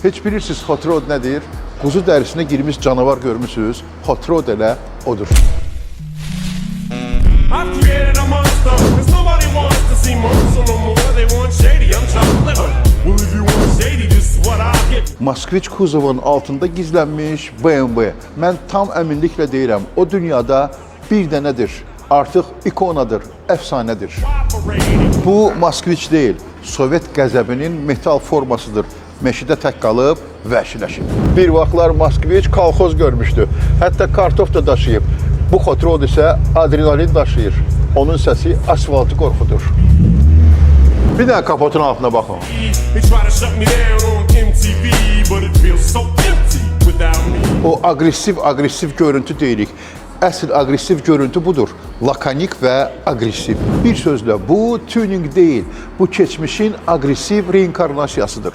Heç bilirsiniz hot rod nədir? Quzu dərisinə girmiş canavar görmüsünüz. Hot rod elə odur. I've created a monster, 'cause nobody wants to see monster no more. They want shady, I'm chocolate liver. Well, if you want shady, this is what I'll get. Moskviç kuzovun altında gizlənmiş BMW. Mən tam əminliklə deyirəm, o dünyada bir dənədir. Artıq ikonadır, əfsanədir. Bu Moskviç deyil, Sovet qəzəbinin metal formasıdır. Meşidə tək qalıb vəhşiləşib. Bir vaxtlar Moskviç kolxoz görmüşdü. Hətta kartof da daşıyıb. Bu hot rod isə adrenalin daşıyır. Onun səsi asfaltı qorxudur. Bir dənə kapotun altına baxın. They try to shut me down on MTV, but it feels so empty without me. O agresiv görüntü deyirik. Əsl agresiv görüntü budur. Lakanik və agresiv. Bir sözlə bu tuning deyil. Bu keçmişin agresiv reinkarnasiyasıdır.